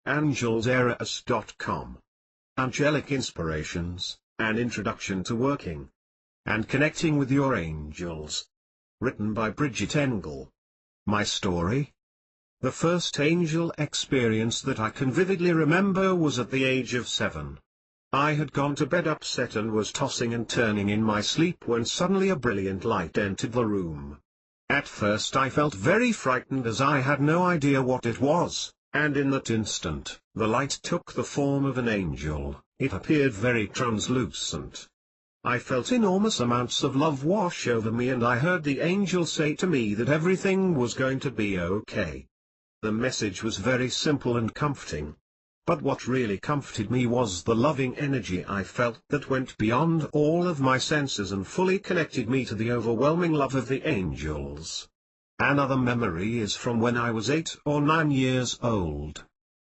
Angels.com. Angelic Inspirations, An Introduction to Working and Connecting with Your Angels. Written by Bridget Engels. My story? The first angel experience that I can vividly remember was at the age of 7. I had gone to bed upset and was tossing and turning in my sleep when suddenly a brilliant light entered the room. At first I felt very frightened as I had no idea what it was, and in that instant, the light took the form of an angel. It appeared very translucent. I felt enormous amounts of love wash over me, and I heard the angel say to me that everything was going to be okay. The message was very simple and comforting. But what really comforted me was the loving energy I felt that went beyond all of my senses and fully connected me to the overwhelming love of the angels. Another memory is from when I was 8 or 9 years old.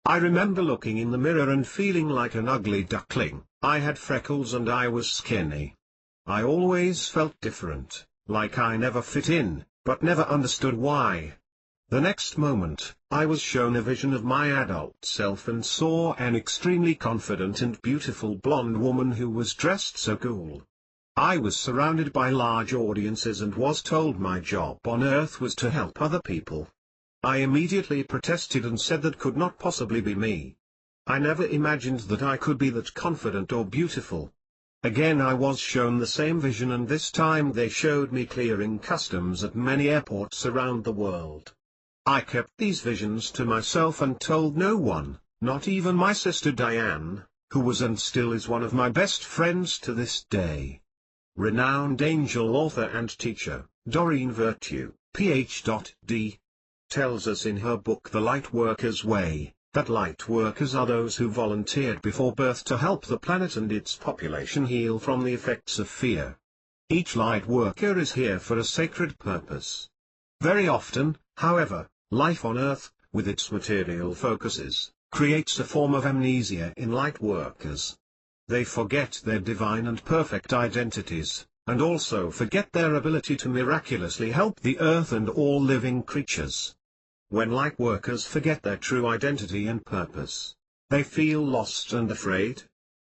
I remember looking in the mirror and feeling like an ugly duckling. I had freckles and I was skinny. I always felt different, like I never fit in, but never understood why. The next moment, I was shown a vision of my adult self and saw an extremely confident and beautiful blonde woman who was dressed so cool. I was surrounded by large audiences and was told my job on Earth was to help other people. I immediately protested and said that could not possibly be me. I never imagined that I could be that confident or beautiful. Again I was shown the same vision, and this time they showed me clearing customs at many airports around the world. I kept these visions to myself and told no one, not even my sister Diane, who was and still is one of my best friends to this day. Renowned angel author and teacher, Doreen Virtue, Ph.D., tells us in her book The Lightworker's Way, that lightworkers are those who volunteered before birth to help the planet and its population heal from the effects of fear. Each lightworker is here for a sacred purpose. Very often, however, life on Earth, with its material focuses, creates a form of amnesia in lightworkers. They forget their divine and perfect identities, and also forget their ability to miraculously help the Earth and all living creatures. When lightworkers forget their true identity and purpose, they feel lost and afraid.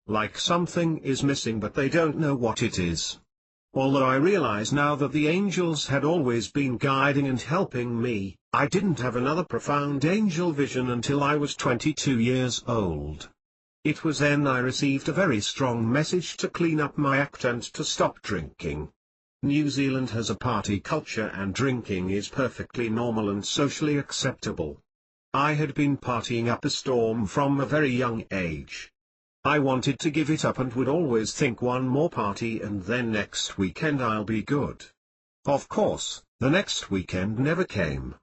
Like something is missing, but they don't know what it is. Although I realize now that the angels had always been guiding and helping me, I didn't have another profound angel vision until I was 22 years old. It was then I received a very strong message to clean up my act and to stop drinking. New Zealand has a party culture and drinking is perfectly normal and socially acceptable. I had been partying up a storm from a very young age. I wanted to give it up and would always think one more party and then next weekend I'll be good. Of course, the next weekend never came.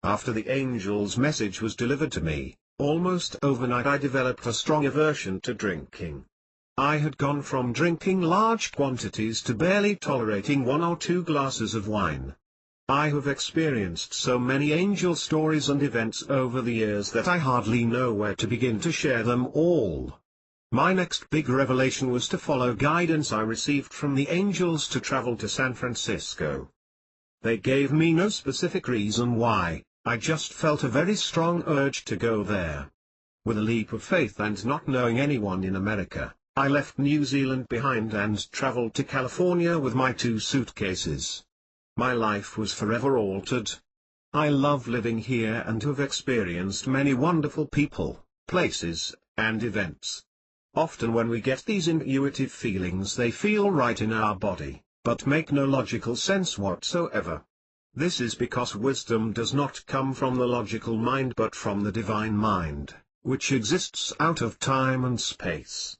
After the angel's message was delivered to me, almost overnight I developed a strong aversion to drinking. I had gone from drinking large quantities to barely tolerating 1 or 2 glasses of wine. I have experienced so many angel stories and events over the years that I hardly know where to begin to share them all. My next big revelation was to follow guidance I received from the angels to travel to San Francisco. They gave me no specific reason why, I just felt a very strong urge to go there. With a leap of faith and not knowing anyone in America, I left New Zealand behind and traveled to California with my 2 suitcases. My life was forever altered. I love living here and have experienced many wonderful people, places, and events. Often when we get these intuitive feelings, they feel right in our body, but make no logical sense whatsoever. This is because wisdom does not come from the logical mind but from the divine mind, which exists out of time and space.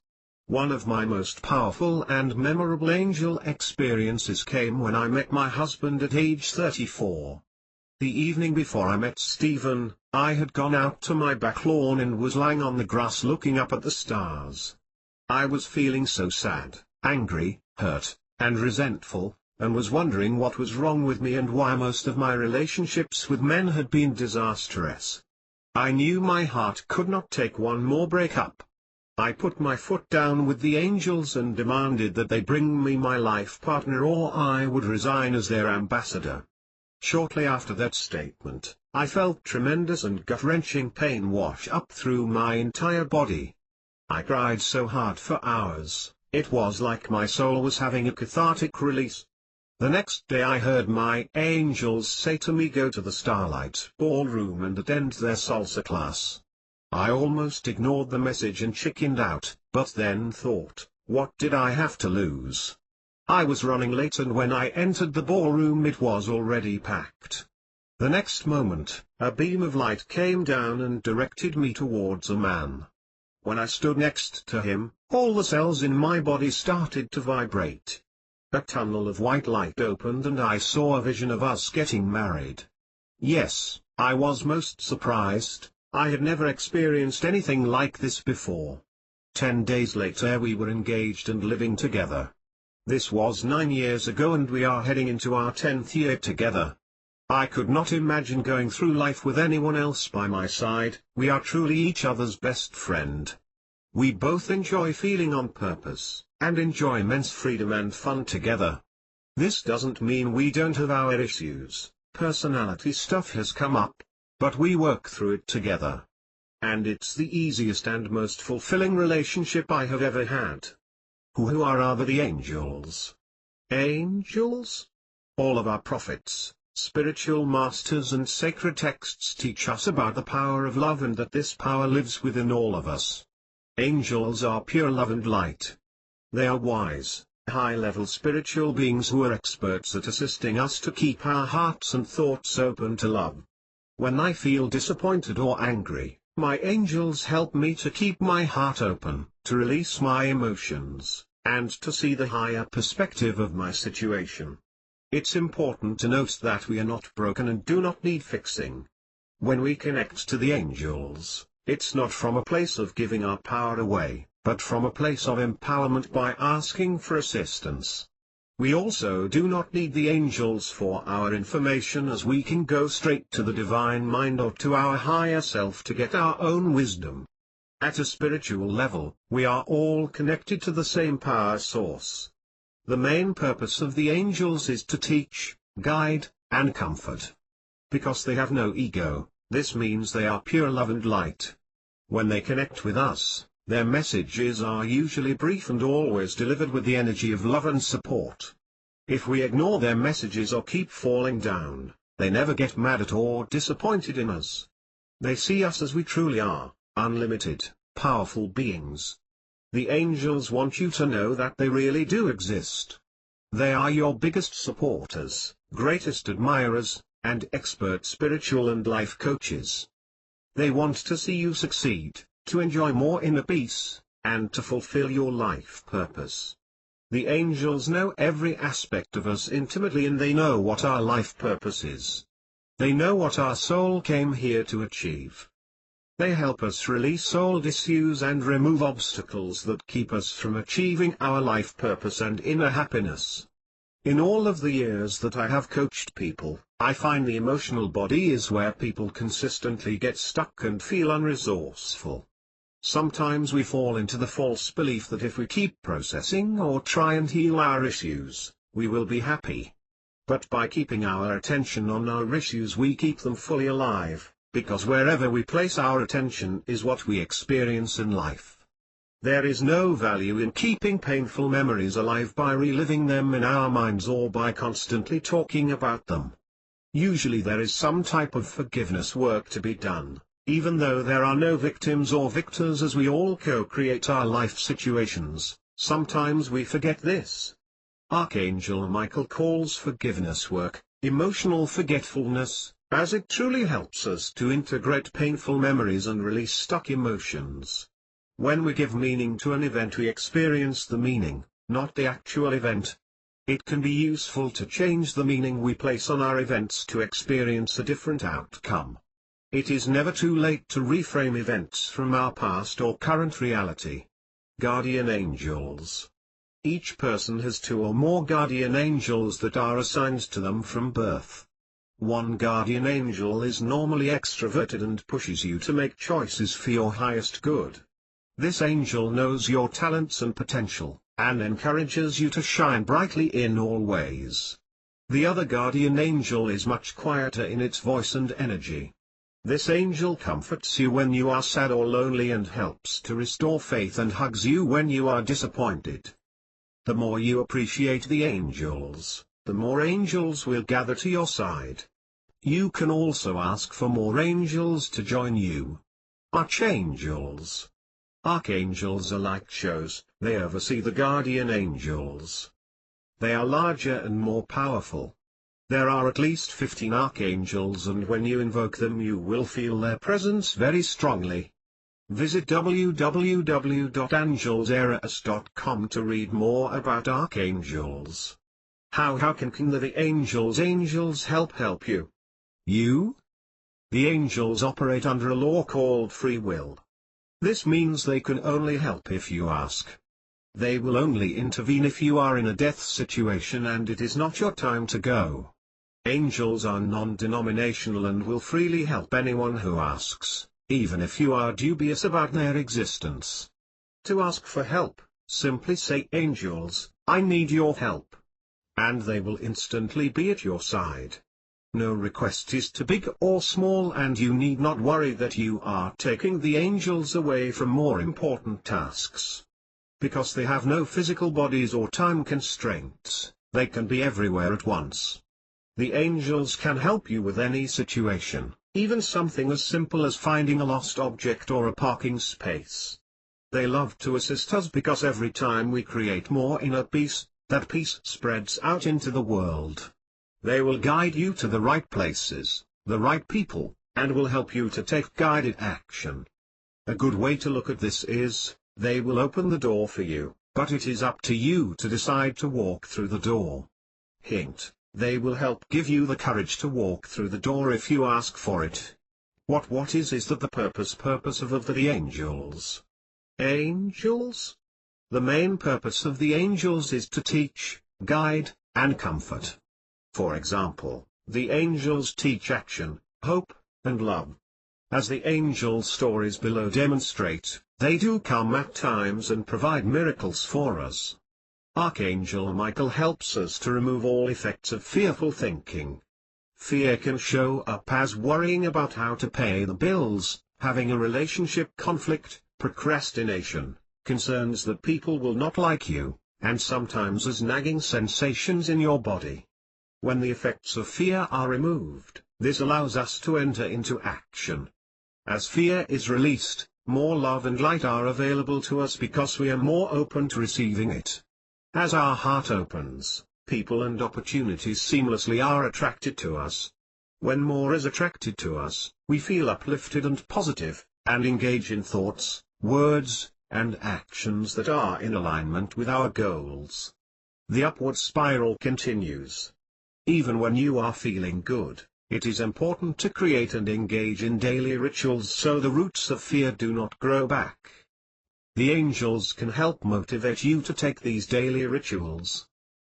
One of my most powerful and memorable angel experiences came when I met my husband at age 34. The evening before I met Stephen, I had gone out to my back lawn and was lying on the grass looking up at the stars. I was feeling so sad, angry, hurt, and resentful, and was wondering what was wrong with me and why most of my relationships with men had been disastrous. I knew my heart could not take one more breakup. I put my foot down with the angels and demanded that they bring me my life partner or I would resign as their ambassador. Shortly after that statement, I felt tremendous and gut-wrenching pain wash up through my entire body. I cried so hard for hours, it was like my soul was having a cathartic release. The next day I heard my angels say to me, go to the Starlight Ballroom and attend their salsa class. I almost ignored the message and chickened out, but then thought, what did I have to lose? I was running late, and when I entered the ballroom it was already packed. The next moment, a beam of light came down and directed me towards a man. When I stood next to him, all the cells in my body started to vibrate. A tunnel of white light opened and I saw a vision of us getting married. Yes, I was most surprised. I had never experienced anything like this before. 10 days later we were engaged and living together. This was 9 years ago and we are heading into our 10th year together. I could not imagine going through life with anyone else by my side. We are truly each other's best friend. We both enjoy feeling on purpose, and enjoy immense freedom and fun together. This doesn't mean we don't have our issues. Personality stuff has come up, but we work through it together. And it's the easiest and most fulfilling relationship I have ever had. Who are the angels? Angels? All of our prophets, spiritual masters and sacred texts teach us about the power of love and that this power lives within all of us. Angels are pure love and light. They are wise, high-level spiritual beings who are experts at assisting us to keep our hearts and thoughts open to love. When I feel disappointed or angry, my angels help me to keep my heart open, to release my emotions, and to see the higher perspective of my situation. It's important to note that we are not broken and do not need fixing. When we connect to the angels, it's not from a place of giving our power away, but from a place of empowerment by asking for assistance. We also do not need the angels for our information, as we can go straight to the divine mind or to our higher self to get our own wisdom. At a spiritual level, we are all connected to the same power source. The main purpose of the angels is to teach, guide, and comfort. Because they have no ego, this means they are pure love and light. When they connect with us, their messages are usually brief and always delivered with the energy of love and support. If we ignore their messages or keep falling down, they never get mad at or disappointed in us. They see us as we truly are, unlimited, powerful beings. The angels want you to know that they really do exist. They are your biggest supporters, greatest admirers, and expert spiritual and life coaches. They want to see you succeed, to enjoy more inner peace, and to fulfill your life purpose. The angels know every aspect of us intimately, and they know what our life purpose is. They know what our soul came here to achieve. They help us release old issues and remove obstacles that keep us from achieving our life purpose and inner happiness. In all of the years that I have coached people, I find the emotional body is where people consistently get stuck and feel unresourceful. Sometimes we fall into the false belief that if we keep processing or try and heal our issues, we will be happy. But by keeping our attention on our issues, we keep them fully alive, because wherever we place our attention is what we experience in life. There is no value in keeping painful memories alive by reliving them in our minds or by constantly talking about them. Usually there is some type of forgiveness work to be done. Even though there are no victims or victors, as we all co-create our life situations, sometimes we forget this. Archangel Michael calls forgiveness work, emotional forgetfulness, as it truly helps us to integrate painful memories and release stuck emotions. When we give meaning to an event, we experience the meaning, not the actual event. It can be useful to change the meaning we place on our events to experience a different outcome. It is never too late to reframe events from our past or current reality. Guardian Angels. Each person has 2 or more guardian angels that are assigned to them from birth. One guardian angel is normally extroverted and pushes you to make choices for your highest good. This angel knows your talents and potential, and encourages you to shine brightly in all ways. The other guardian angel is much quieter in its voice and energy. This angel comforts you when you are sad or lonely and helps to restore faith and hugs you when you are disappointed. The more you appreciate the angels, the more angels will gather to your side. You can also ask for more angels to join you. Archangels. Archangels are like shows, they oversee the guardian angels. They are larger and more powerful. There are at least 15 archangels, and when you invoke them you will feel their presence very strongly. Visit www.angelsareas.com to read more about archangels. How can the angels help you? The angels operate under a law called free will. This means they can only help if you ask. They will only intervene if you are in a death situation and it is not your time to go. Angels are non-denominational and will freely help anyone who asks, even if you are dubious about their existence. To ask for help, simply say, "Angels, I need your help." And they will instantly be at your side. No request is too big or small, and you need not worry that you are taking the angels away from more important tasks. Because they have no physical bodies or time constraints, they can be everywhere at once. The angels can help you with any situation, even something as simple as finding a lost object or a parking space. They love to assist us because every time we create more inner peace, that peace spreads out into the world. They will guide you to the right places, the right people, and will help you to take guided action. A good way to look at this is, they will open the door for you, but it is up to you to decide to walk through the door. Hint: they will help give you the courage to walk through the door if you ask for it. What is that the purpose of the angels? Angels? The main purpose of the angels is to teach, guide, and comfort. For example, the angels teach action, hope, and love. As the angel stories below demonstrate, they do come at times and provide miracles for us. Archangel Michael helps us to remove all effects of fearful thinking. Fear can show up as worrying about how to pay the bills, having a relationship conflict, procrastination, concerns that people will not like you, and sometimes as nagging sensations in your body. When the effects of fear are removed, this allows us to enter into action. As fear is released, more love and light are available to us because we are more open to receiving it. As our heart opens, people and opportunities seamlessly are attracted to us. When more is attracted to us, we feel uplifted and positive, and engage in thoughts, words, and actions that are in alignment with our goals. The upward spiral continues. Even when you are feeling good, it is important to create and engage in daily rituals so the roots of fear do not grow back. The angels can help motivate you to take these daily rituals.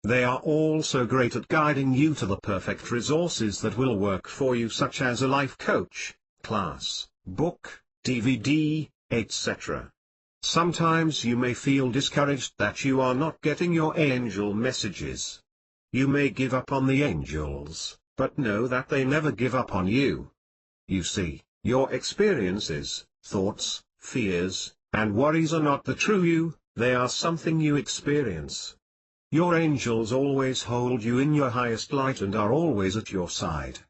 They are also great at guiding you to the perfect resources that will work for you, such as a life coach, class, book, DVD, etc. Sometimes you may feel discouraged that you are not getting your angel messages. You may give up on the angels, but know that they never give up on you. You see, your experiences, thoughts, fears, and worries are not the true you, they are something you experience. Your angels always hold you in your highest light and are always at your side.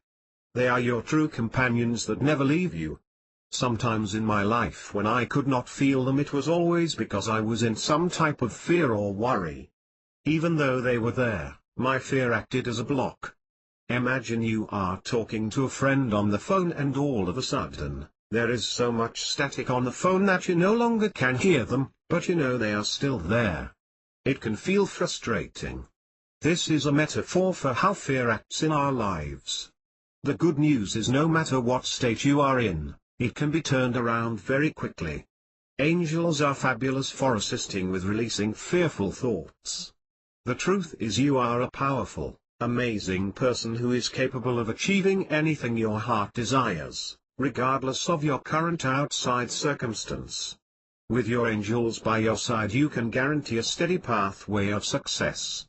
They are your true companions that never leave you. Sometimes in my life when I could not feel them, it was always because I was in some type of fear or worry. Even though they were there, my fear acted as a block. Imagine you are talking to a friend on the phone and all of a sudden, there is so much static on the phone that you no longer can hear them, but you know they are still there. It can feel frustrating. This is a metaphor for how fear acts in our lives. The good news is no matter what state you are in, it can be turned around very quickly. Angels are fabulous for assisting with releasing fearful thoughts. The truth is you are a powerful, amazing person who is capable of achieving anything your heart desires, regardless of your current outside circumstance. With your angels by your side you can guarantee a steady pathway of success.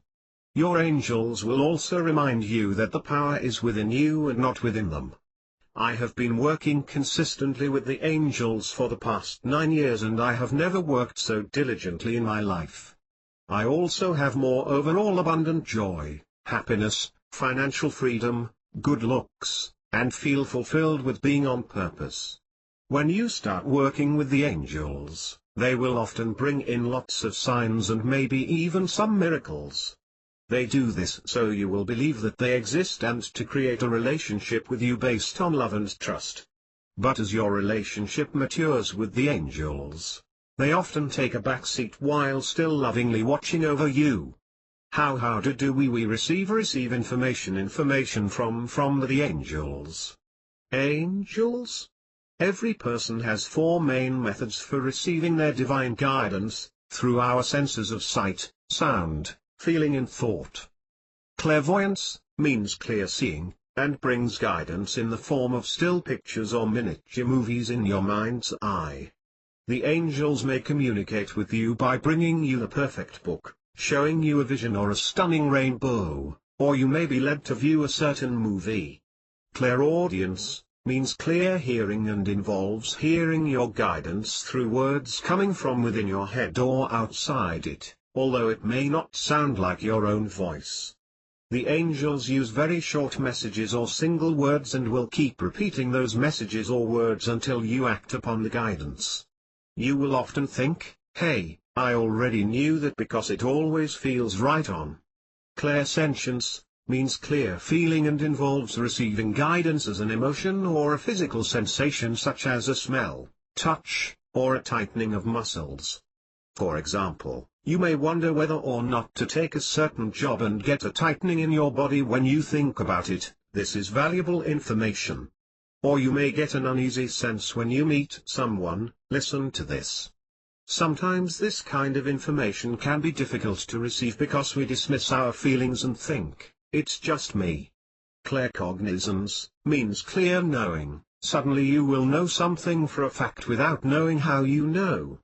Your angels will also remind you that the power is within you and not within them. I have been working consistently with the angels for the past 9 years and I have never worked so diligently in my life. I also have more overall abundant joy, happiness, financial freedom, good looks, and feel fulfilled with being on purpose. When you start working with the angels, they will often bring in lots of signs and maybe even some miracles. They do this so you will believe that they exist and to create a relationship with you based on love and trust. But as your relationship matures with the angels, they often take a backseat while still lovingly watching over you. How do we receive information from the angels? Angels? Every person has 4 main methods for receiving their divine guidance, through our senses of sight, sound, feeling and thought. Clairvoyance means clear seeing, and brings guidance in the form of still pictures or miniature movies in your mind's eye. The angels may communicate with you by bringing you the perfect book, showing you a vision or a stunning rainbow, or you may be led to view a certain movie. Clairaudience means clear hearing and involves hearing your guidance through words coming from within your head or outside it, although it may not sound like your own voice. The angels use very short messages or single words and will keep repeating those messages or words until you act upon the guidance. You will often think, hey, I already knew that because it always feels right on. Clairsentience means clear feeling and involves receiving guidance as an emotion or a physical sensation such as a smell, touch, or a tightening of muscles. For example, you may wonder whether or not to take a certain job and get a tightening in your body when you think about it. This is valuable information. Or you may get an uneasy sense when you meet someone. Listen to this. Sometimes this kind of information can be difficult to receive because we dismiss our feelings and think, it's just me. Claircognizance means clear knowing. Suddenly you will know something for a fact without knowing how you know.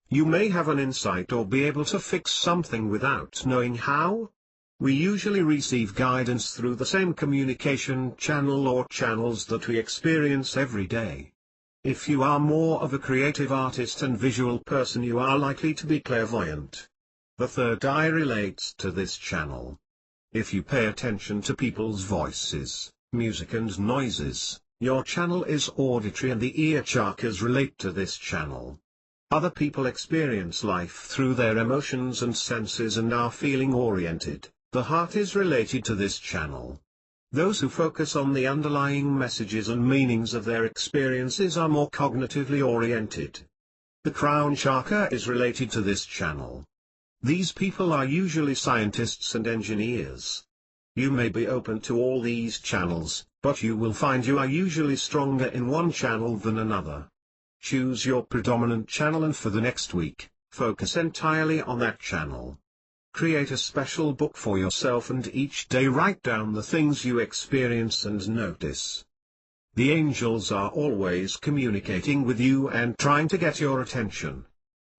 You may have an insight or be able to fix something without knowing how. We usually receive guidance through the same communication channel or channels that we experience every day. If you are more of a creative artist and visual person, you are likely to be clairvoyant. The third eye relates to this channel. If you pay attention to people's voices, music and noises, your channel is auditory and the ear chakras relate to this channel. Other people experience life through their emotions and senses and are feeling-oriented. The heart is related to this channel. Those who focus on the underlying messages and meanings of their experiences are more cognitively oriented. The crown chakra is related to this channel. These people are usually scientists and engineers. You may be open to all these channels, but you will find you are usually stronger in one channel than another. Choose your predominant channel and for the next week, focus entirely on that channel. Create a special book for yourself and each day write down the things you experience and notice. The angels are always communicating with you and trying to get your attention.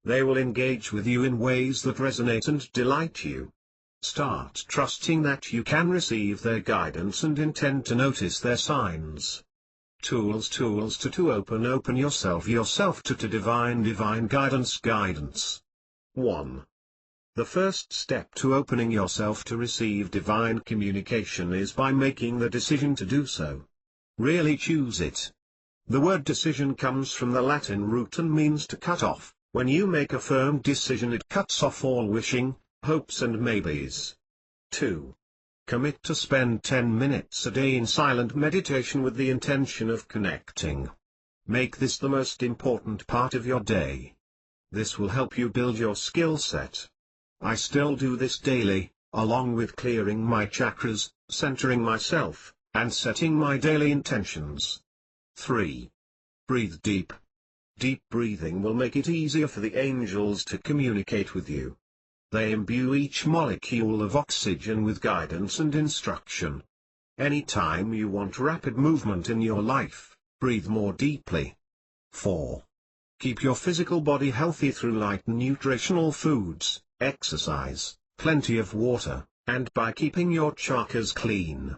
They will engage with you in ways that resonate and delight you. Start trusting that you can receive their guidance and intend to notice their signs. Tools to open yourself to divine guidance. 1. The first step to opening yourself to receive divine communication is by making the decision to do so. Really choose it. The word decision comes from the Latin root and means to cut off. When you make a firm decision, it cuts off all wishing, hopes and maybes. 2. Commit to spend 10 minutes a day in silent meditation with the intention of connecting. Make this the most important part of your day. This will help you build your skill set. I still do this daily, along with clearing my chakras, centering myself, and setting my daily intentions. 3. Breathe deep. Deep breathing will make it easier for the angels to communicate with you. They imbue each molecule of oxygen with guidance and instruction. Anytime you want rapid movement in your life, breathe more deeply. 4. Keep your physical body healthy through light nutritional foods, exercise, plenty of water, and by keeping your chakras clean.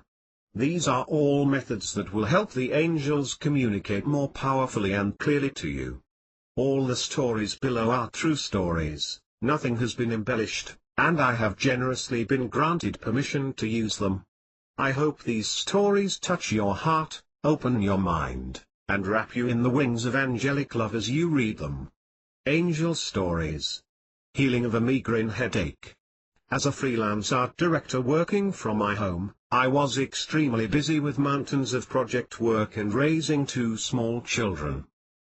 These are all methods that will help the angels communicate more powerfully and clearly to you. All the stories below are true stories, nothing has been embellished, and I have generously been granted permission to use them. I hope these stories touch your heart, open your mind, and wrap you in the wings of angelic love as you read them. Angel Stories. Healing of a migraine headache. As a freelance art director working from my home, I was extremely busy with mountains of project work and raising two small children.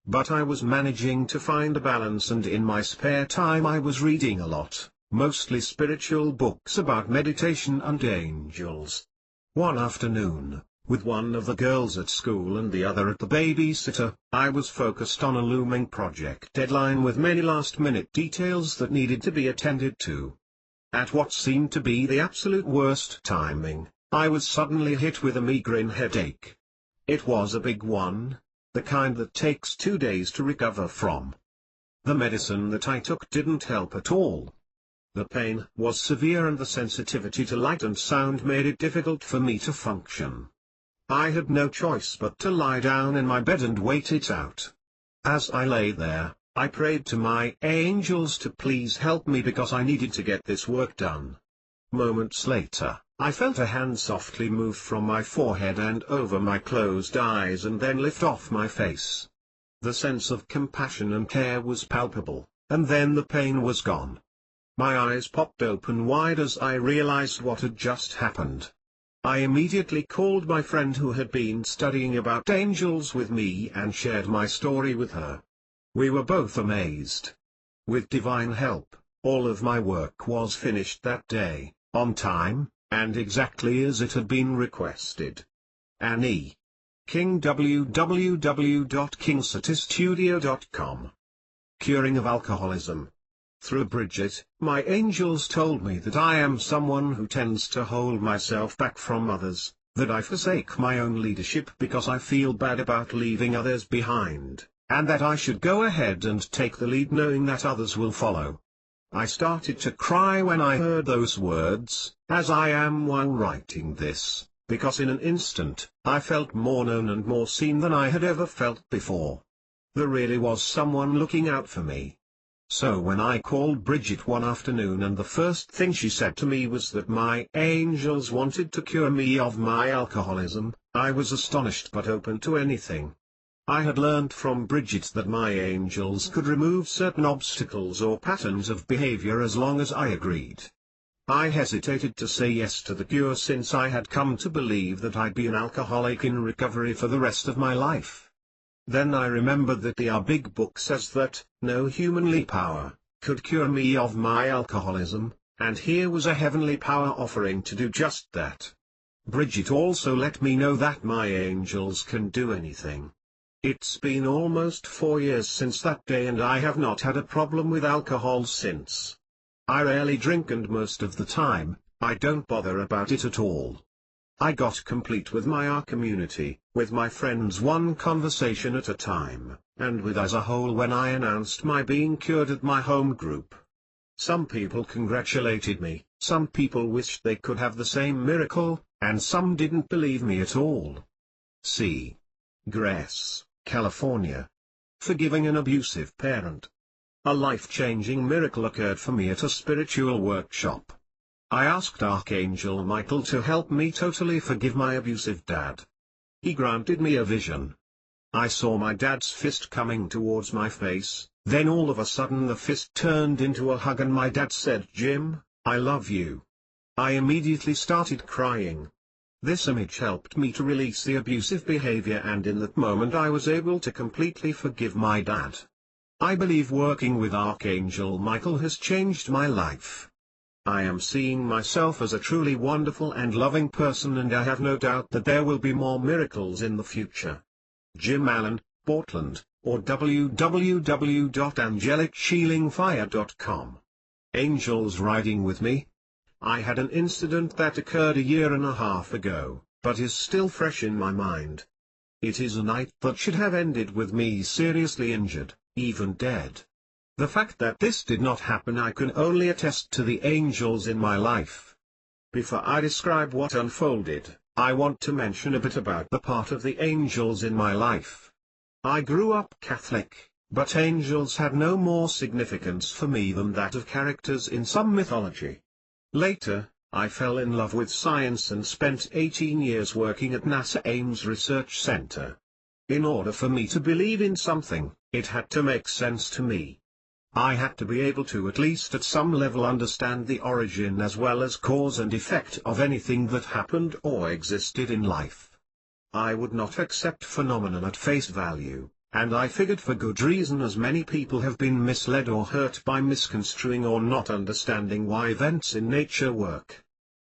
But I was managing to find a balance, and in my spare time I was reading a lot, mostly spiritual books about meditation and angels. One afternoon, with one of the girls at school and the other at the babysitter, I was focused on a looming project deadline with many last-minute details that needed to be attended to. At what seemed to be the absolute worst timing, I was suddenly hit with a migraine headache. It was a big one, the kind that takes 2 days to recover from. The medicine that I took didn't help at all. The pain was severe and the sensitivity to light and sound made it difficult for me to function. I had no choice but to lie down in my bed and wait it out. As I lay there, I prayed to my angels to please help me because I needed to get this work done. Moments later, I felt a hand softly move from my forehead and over my closed eyes and then lift off my face. The sense of compassion and care was palpable, and then the pain was gone. My eyes popped open wide as I realized what had just happened. I immediately called my friend who had been studying about angels with me and shared my story with her. We were both amazed. With divine help, all of my work was finished that day, on time, and exactly as it had been requested. Annie King, www.kingscitystudio.com. Curing of alcoholism. Through Bridget, my angels told me that I am someone who tends to hold myself back from others, that I forsake my own leadership because I feel bad about leaving others behind, and that I should go ahead and take the lead knowing that others will follow. I started to cry when I heard those words, as I am while writing this, because in an instant, I felt more known and more seen than I had ever felt before. There really was someone looking out for me. So when I called Bridget one afternoon and the first thing she said to me was that my angels wanted to cure me of my alcoholism, I was astonished but open to anything. I had learned from Bridget that my angels could remove certain obstacles or patterns of behavior as long as I agreed. I hesitated to say yes to the cure since I had come to believe that I'd be an alcoholic in recovery for the rest of my life. Then I remembered that the Big Book says that no humanly power could cure me of my alcoholism, and here was a heavenly power offering to do just that. Bridget also let me know that my angels can do anything. It's been almost 4 years since that day and I have not had a problem with alcohol since. I rarely drink and most of the time, I don't bother about it at all. I got complete with my community, with my friends one conversation at a time, and with as a whole when I announced my being cured at my home group. Some people congratulated me, some people wished they could have the same miracle, and some didn't believe me at all. C. Grace, California. Forgiving an abusive parent. A life-changing miracle occurred for me at a spiritual workshop. I asked Archangel Michael to help me totally forgive my abusive dad. He granted me a vision. I saw my dad's fist coming towards my face, then all of a sudden the fist turned into a hug and my dad said, "Jim, I love you." I immediately started crying. This image helped me to release the abusive behavior and in that moment I was able to completely forgive my dad. I believe working with Archangel Michael has changed my life. I am seeing myself as a truly wonderful and loving person and I have no doubt that there will be more miracles in the future. Jim Allen, Portland, or www.angelichealingfire.com. Angels riding with me. I had an incident that occurred a year and a half ago, but is still fresh in my mind. It is a night that should have ended with me seriously injured, even dead. The fact that this did not happen I can only attest to the angels in my life. Before I describe what unfolded, I want to mention a bit about the part of the angels in my life. I grew up Catholic, but angels had no more significance for me than that of characters in some mythology. Later, I fell in love with science and spent 18 years working at NASA Ames Research Center. In order for me to believe in something, it had to make sense to me. I had to be able to at least at some level understand the origin as well as cause and effect of anything that happened or existed in life. I would not accept phenomenon at face value, and I figured for good reason, as many people have been misled or hurt by misconstruing or not understanding why events in nature work.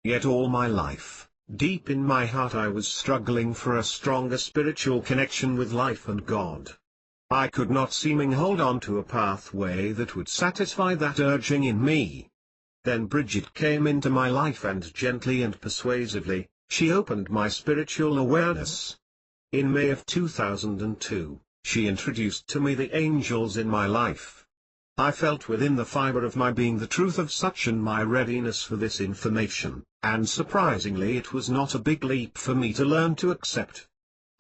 Yet all my life, deep in my heart, I was struggling for a stronger spiritual connection with life and God. I could not seemingly hold on to a pathway that would satisfy that urging in me. Then Bridget came into my life, and gently and persuasively, she opened my spiritual awareness. In May of 2002, she introduced to me the angels in my life. I felt within the fiber of my being the truth of such and my readiness for this information, and surprisingly it was not a big leap for me to learn to accept.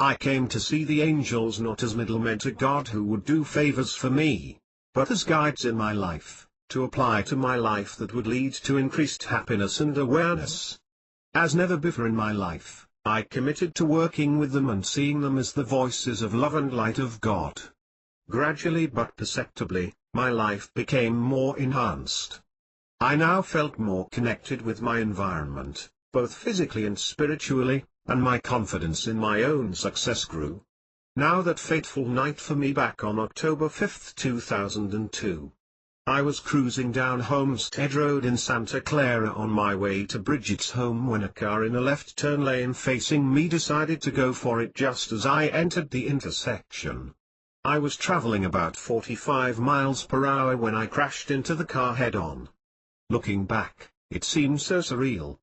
I came to see the angels not as middlemen to God who would do favors for me, but as guides in my life, to apply to my life that would lead to increased happiness and awareness. As never before in my life, I committed to working with them and seeing them as the voices of love and light of God. Gradually but perceptibly, my life became more enhanced. I now felt more connected with my environment, both physically and spiritually, and my confidence in my own success grew. Now that fateful night for me back on October 5, 2002. I was cruising down Homestead Road in Santa Clara on my way to Bridget's home when a car in a left turn lane facing me decided to go for it just as I entered the intersection. I was traveling about 45 miles per hour when I crashed into the car head-on. Looking back, it seemed so surreal.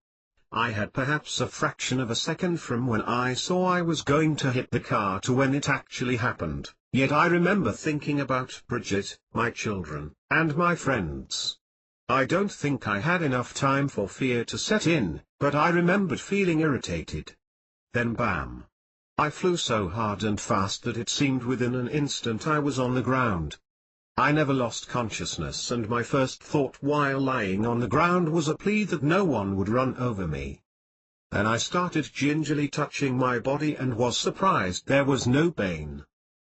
I had perhaps a fraction of a second from when I saw I was going to hit the car to when it actually happened, yet I remember thinking about Bridget, my children, and my friends. I don't think I had enough time for fear to set in, but I remembered feeling irritated. Then bam! I flew so hard and fast that it seemed within an instant I was on the ground. I never lost consciousness, and my first thought while lying on the ground was a plea that no one would run over me. Then I started gingerly touching my body and was surprised there was no pain.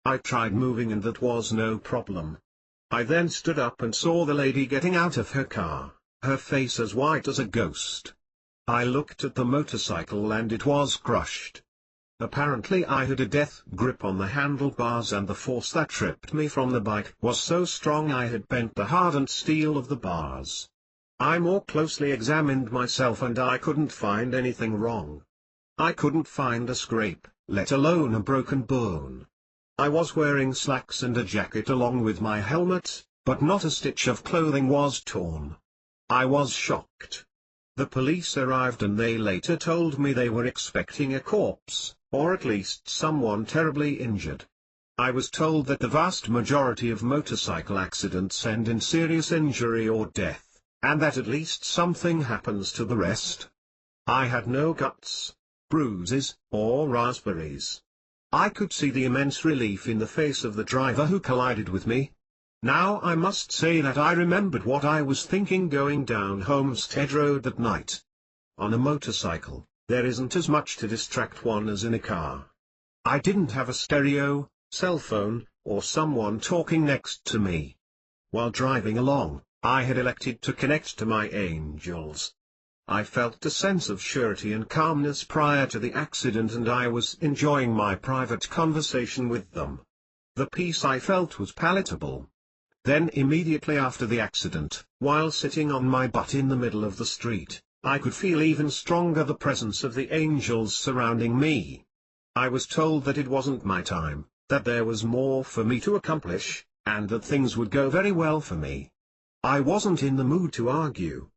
I tried moving and that was no problem. I then stood up and saw the lady getting out of her car, her face as white as a ghost. I looked at the motorcycle and it was crushed. Apparently I had a death grip on the handlebars, and the force that tripped me from the bike was so strong I had bent the hardened steel of the bars. I more closely examined myself and I couldn't find anything wrong. I couldn't find a scrape, let alone a broken bone. I was wearing slacks and a jacket along with my helmet, but not a stitch of clothing was torn. I was shocked. The police arrived and they later told me they were expecting a corpse, or at least someone terribly injured. I was told that the vast majority of motorcycle accidents end in serious injury or death, and that at least something happens to the rest. I had no cuts, bruises, or raspberries. I could see the immense relief in the face of the driver who collided with me. Now I must say that I remembered what I was thinking going down Homestead Road that night. On a motorcycle, there isn't as much to distract one as in a car. I didn't have a stereo, cell phone, or someone talking next to me. While driving along, I had elected to connect to my angels. I felt a sense of surety and calmness prior to the accident, and I was enjoying my private conversation with them. The peace I felt was palatable. Then immediately after the accident, while sitting on my butt in the middle of the street, I could feel even stronger the presence of the angels surrounding me. I was told that it wasn't my time, that there was more for me to accomplish, and that things would go very well for me. I wasn't in the mood to argue.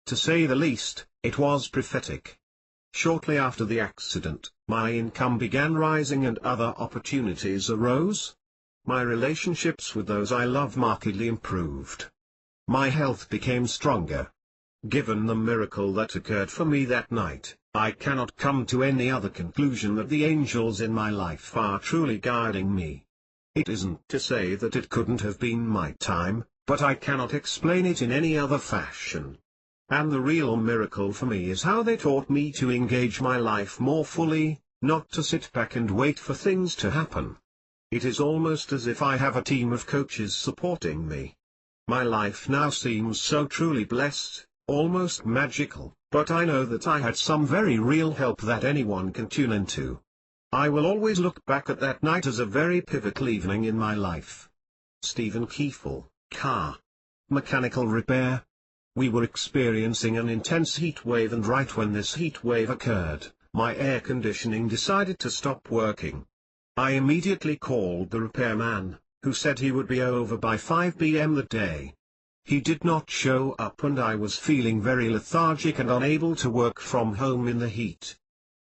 To say the least, it was prophetic. Shortly after the accident, my income began rising and other opportunities arose. My relationships with those I love markedly improved. My health became stronger. Given the miracle that occurred for me that night, I cannot come to any other conclusion that the angels in my life are truly guiding me. It isn't to say that it couldn't have been my time, but I cannot explain it in any other fashion. And the real miracle for me is how they taught me to engage my life more fully, not to sit back and wait for things to happen. It is almost as if I have a team of coaches supporting me. My life now seems so truly blessed, almost magical, but I know that I had some very real help that anyone can tune into. I will always look back at that night as a very pivotal evening in my life. Stephen Kiefel, car. Mechanical repair. We were experiencing an intense heat wave, and right when this heat wave occurred, my air conditioning decided to stop working. I immediately called the repairman, who said he would be over by 5 p.m. that day. He did not show up, and I was feeling very lethargic and unable to work from home in the heat.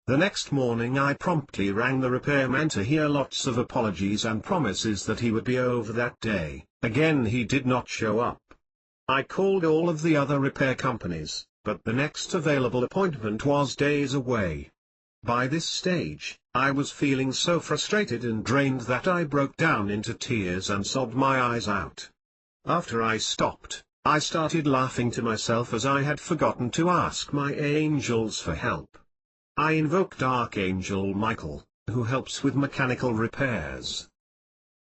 The next morning I promptly rang the repairman to hear lots of apologies and promises that he would be over that day. Again he did not show up. I called all of the other repair companies, but the next available appointment was days away. By this stage, I was feeling so frustrated and drained that I broke down into tears and sobbed my eyes out. After I stopped, I started laughing to myself as I had forgotten to ask my angels for help. I invoked Archangel Michael, who helps with mechanical repairs,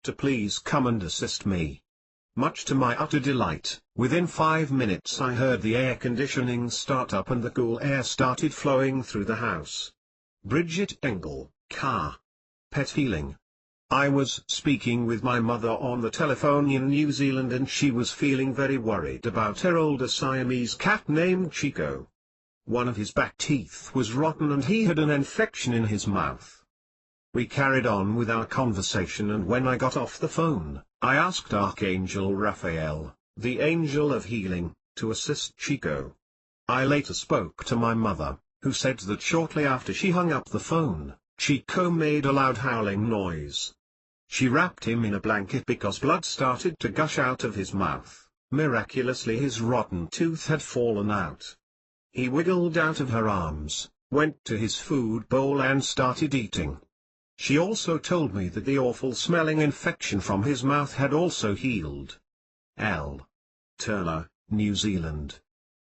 to please come and assist me. Much to my utter delight, within 5 minutes I heard the air conditioning start up and the cool air started flowing through the house. Bridget, Engels, car. Pet healing. I was speaking with my mother on the telephone in New Zealand, and she was feeling very worried about her older Siamese cat named Chico. One of his back teeth was rotten and he had an infection in his mouth. We carried on with our conversation, and when I got off the phone, I asked Archangel Raphael, the angel of healing, to assist Chico. I later spoke to my mother, who said that shortly after she hung up the phone, Chico made a loud howling noise. She wrapped him in a blanket because blood started to gush out of his mouth. Miraculously his rotten tooth had fallen out. He wiggled out of her arms, went to his food bowl and started eating. She also told me that the awful smelling infection from his mouth had also healed. L. Turner, New Zealand.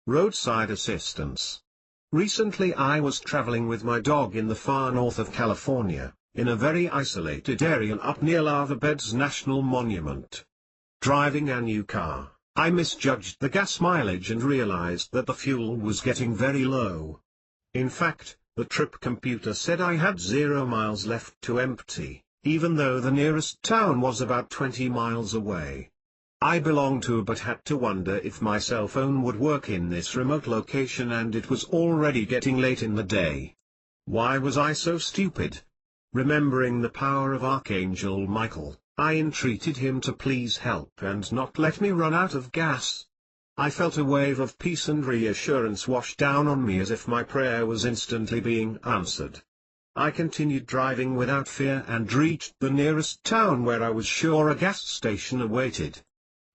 Roadside assistance. Recently I was traveling with my dog in the far north of California, in a very isolated area up near Lava Beds National Monument. Driving a new car, I misjudged the gas mileage and realized that the fuel was getting very low. In fact, the trip computer said I had 0 miles left to empty, even though the nearest town was about 20 miles away. I belonged to but had to wonder if my cell phone would work in this remote location, and it was already getting late in the day. Why was I so stupid? Remembering the power of Archangel Michael, I entreated him to please help and not let me run out of gas. I felt a wave of peace and reassurance wash down on me as if my prayer was instantly being answered. I continued driving without fear and reached the nearest town where I was sure a gas station awaited.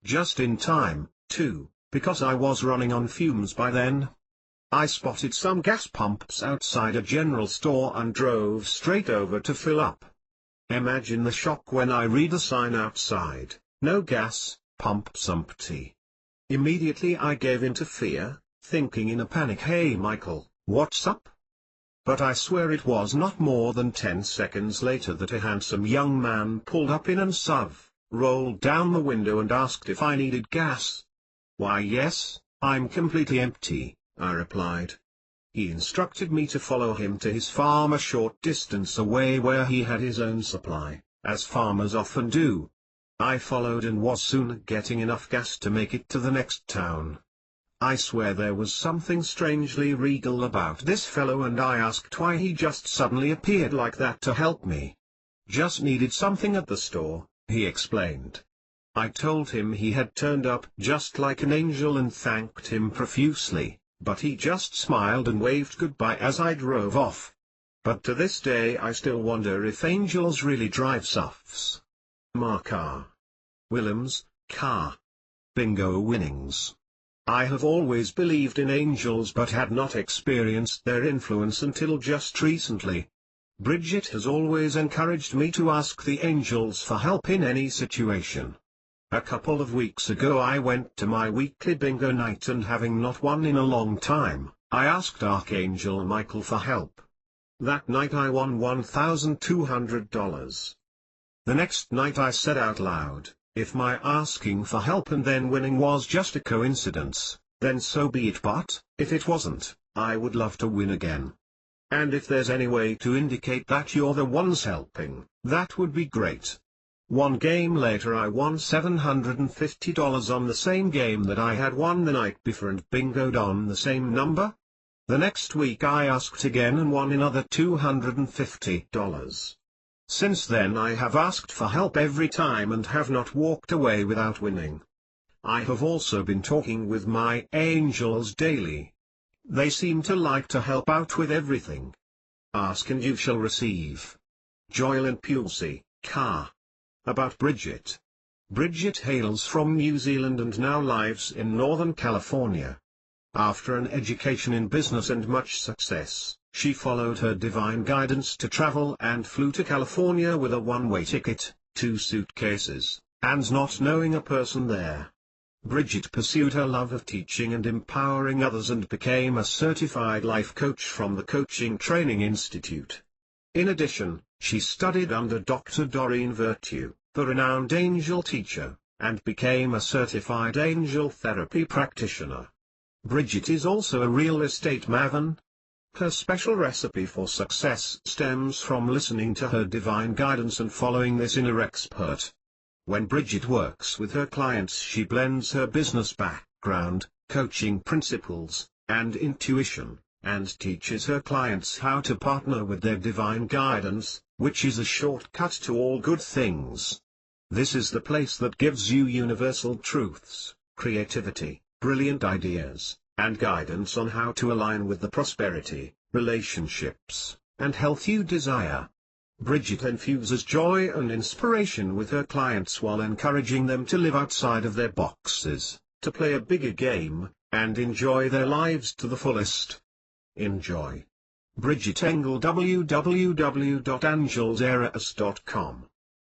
Just in time, too, because I was running on fumes by then. I spotted some gas pumps outside a general store and drove straight over to fill up. Imagine the shock when I read the sign outside, "No gas, pumps empty." Immediately I gave in to fear, thinking in a panic, "Hey Michael, what's up?" But I swear it was not more than 10 seconds later that a handsome young man pulled up in an SUV, rolled down the window and asked if I needed gas. "Why yes, I'm completely empty," I replied. He instructed me to follow him to his farm a short distance away where he had his own supply, as farmers often do. I followed and was soon getting enough gas to make it to the next town. I swear there was something strangely regal about this fellow, and I asked why he just suddenly appeared like that to help me. "Just needed something at the store," he explained. I told him he had turned up just like an angel and thanked him profusely, but he just smiled and waved goodbye as I drove off. But to this day I still wonder if angels really drive SUVs. Mark R. Williams, car. Bingo winnings. I have always believed in angels but had not experienced their influence until just recently. Bridget has always encouraged me to ask the angels for help in any situation. A couple of weeks ago I went to my weekly bingo night and having not won in a long time, I asked Archangel Michael for help. That night I won $1,200. The next night I said out loud, if my asking for help and then winning was just a coincidence, then so be it, but, if it wasn't, I would love to win again. And if there's any way to indicate that you're the ones helping, that would be great. One game later I won $750 on the same game that I had won the night before and bingoed on the same number. The next week I asked again and won another $250. Since then I have asked for help every time and have not walked away without winning. I have also been talking with my angels daily. They seem to like to help out with everything. Ask and you shall receive. Joylyn Pusey, Car. About Bridget. Bridget hails from New Zealand and now lives in Northern California. After an education in business and much success, she followed her divine guidance to travel and flew to California with a one-way ticket, 2 suitcases, and not knowing a person there. Bridget pursued her love of teaching and empowering others and became a certified life coach from the Coaching Training Institute. In addition, she studied under Dr. Doreen Virtue, the renowned angel teacher, and became a certified angel therapy practitioner. Bridget is also a real estate maven. Her special recipe for success stems from listening to her divine guidance and following this inner expert. When Bridget works with her clients, she blends her business background, coaching principles, and intuition, and teaches her clients how to partner with their divine guidance, which is a shortcut to all good things. This is the place that gives you universal truths, creativity, brilliant ideas, and guidance on how to align with the prosperity, relationships, and health you desire. Bridget infuses joy and inspiration with her clients while encouraging them to live outside of their boxes, to play a bigger game, and enjoy their lives to the fullest. Enjoy. Bridget Engel, www.angelsareas.com